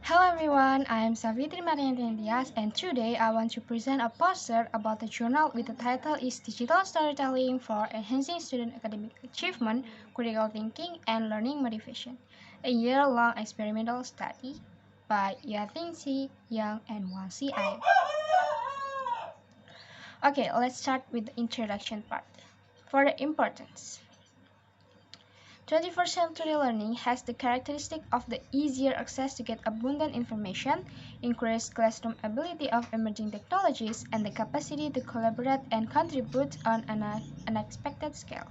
Hello everyone, I am Savitri Marianti Diaz, and today I want to present a poster about a journal with the title is Digital Storytelling for Enhancing Student Academic Achievement, Critical Thinking, and Learning Motivation, a year-long experimental study by Yating C. Yang and Wang C. I. Okay, let's start with the introduction part. For the importance. 21st century learning has the characteristic of the easier access to get abundant information, increased classroom ability of emerging technologies, and the capacity to collaborate and contribute on an unexpected scale.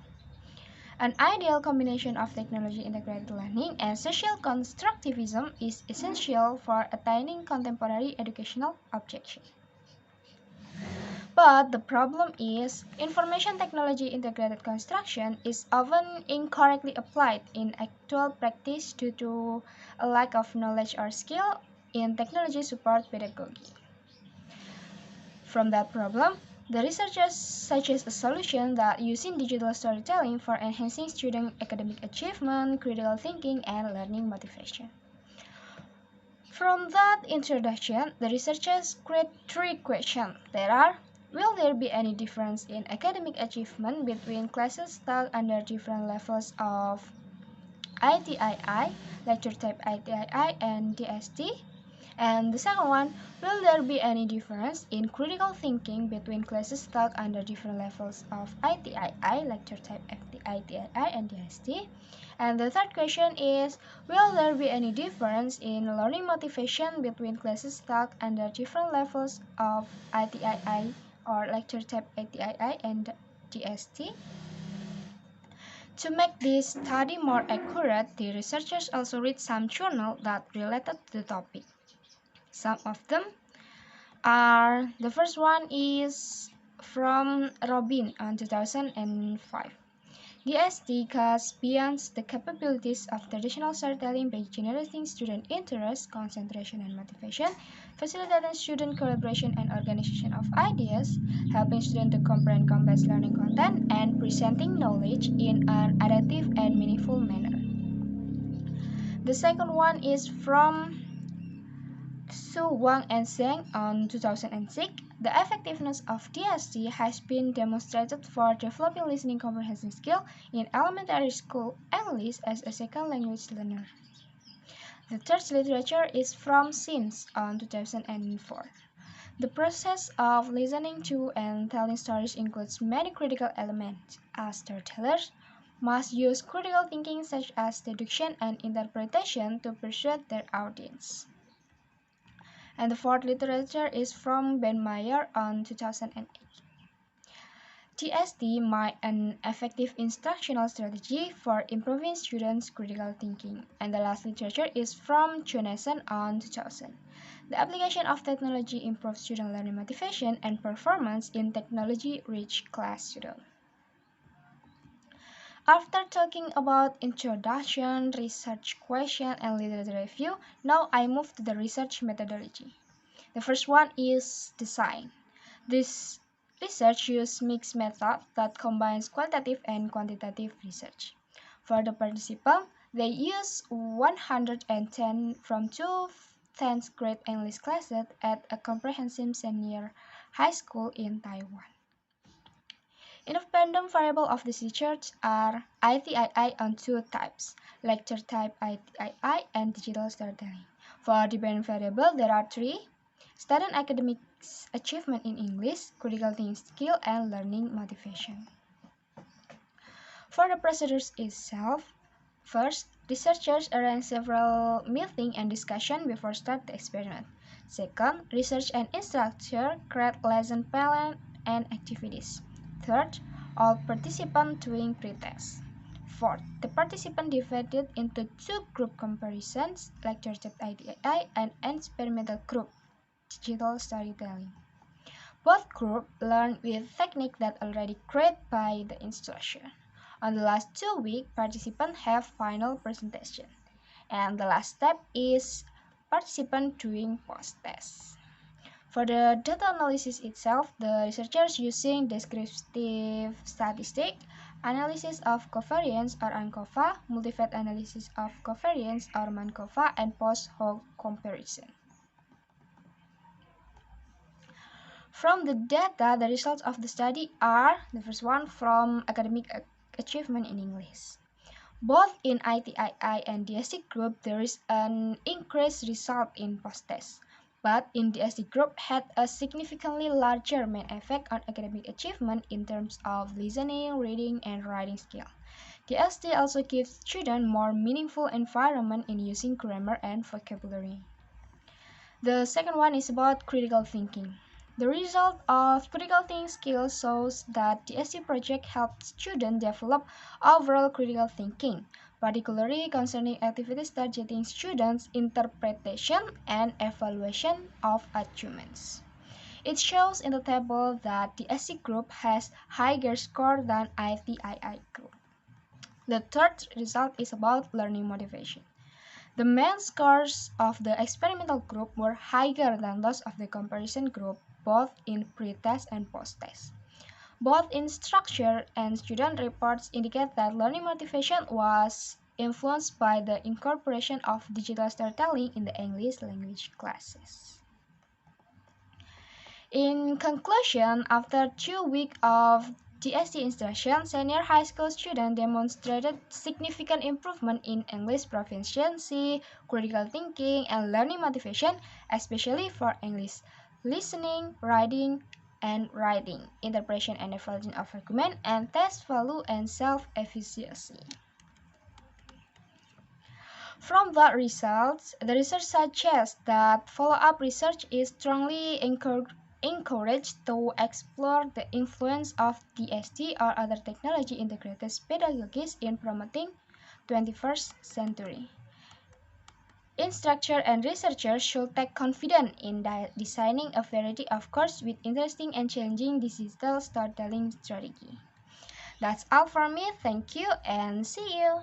An ideal combination of technology-integrated learning and social constructivism is essential for attaining contemporary educational objectives. But the problem is, information technology integrated construction is often incorrectly applied in actual practice due to a lack of knowledge or skill in technology support pedagogy. From that problem, the researchers suggest a solution that using digital storytelling for enhancing student academic achievement, critical thinking, and learning motivation. From that introduction, the researchers create three questions. There are: will there be any difference in academic achievement between classes taught under different levels of ITII, lecture type ITII, and DST? And the second one, will there be any difference in critical thinking between classes taught under different levels of ITII, lecture type ITII, and DST? And the third question is, will there be any difference in learning motivation between classes taught under different levels of ITII or lecture type ITII and DST? To make this study more accurate, the researchers also read some journals that related to the topic. Some of them are, the first one is from Robin on 2005. DST goes beyond the capabilities of traditional storytelling by generating student interest, concentration, and motivation, facilitating student collaboration and organization of ideas, helping students to comprehend complex learning content, and presenting knowledge in an adaptive and meaningful manner. The second one is from Su Wang and Zheng on 2006. The effectiveness of DST has been demonstrated for developing listening comprehension skill in elementary school English as a second language learner. The third literature is from Sims on 2004. The process of listening to and telling stories includes many critical elements, as storytellers must use critical thinking such as deduction and interpretation to persuade their audience. And the fourth literature is from Ben Meyer on 2008. TST might an effective instructional strategy for improving students' critical thinking. And the last literature is from Jonassen on 2000. The application of technology improves student learning motivation and performance in technology-rich classroom. After talking about introduction, research question, and literature review, now I move to the research methodology. The first one is design. This research uses mixed method that combines qualitative and quantitative research. For the participants, they use 110 from two 10th grade English classes at a comprehensive senior high school in Taiwan. Independent variables of this research are ITII on two types, lecture type ITII and digital storytelling. For dependent variable, there are three: student academic achievement in English, critical thinking skill, and learning motivation. For the procedures itself, first, researchers arrange several meetings and discussion before start the experiment. Second, research and instructor create lesson plan and activities. Third, all participants doing pretest. Fourth, the participant divided into two group comparisons, lecture type IDI and experimental group, digital storytelling. Both groups learn with technique that already created by the instructor. On the last 2 weeks, participants have final presentation. And the last step is participant doing post-test. For the data analysis itself, the researchers using descriptive statistics, analysis of covariance or UNCOVA, multivariate analysis of covariance or MANCOVA, and post-hoc comparison. From the data, the results of the study are, the first one, from academic achievement in English. Both in ITII and DST group, there is an increased result in post-test, but in DST group had a significantly larger main effect on academic achievement in terms of listening, reading, and writing skill. DST also gives students more meaningful environment in using grammar and vocabulary. The second one is about critical thinking. The result of critical thinking skills shows that the ST project helped students develop overall critical thinking, particularly concerning activities targeting students' interpretation and evaluation of achievements. It shows in the table that the ST group has higher score than ITII group. The third result is about learning motivation. The main scores of the experimental group were higher than those of the comparison group, both in pre-test and post-test. Both in structure and student reports indicate that learning motivation was influenced by the incorporation of digital storytelling in the English language classes. In conclusion, after 2 weeks of DST instruction, senior high school students demonstrated significant improvement in English proficiency, critical thinking, and learning motivation, especially for English listening, reading, and writing, interpretation and evaluation of argument, and test value and self-efficacy. From the results, the research suggests that follow-up research is strongly encouraged to explore the influence of DST or other technology-integrated pedagogies in promoting 21st century. Instructors and researchers should take confidence in designing a variety of courses with interesting and challenging digital storytelling strategy. That's all for me. Thank you and see you.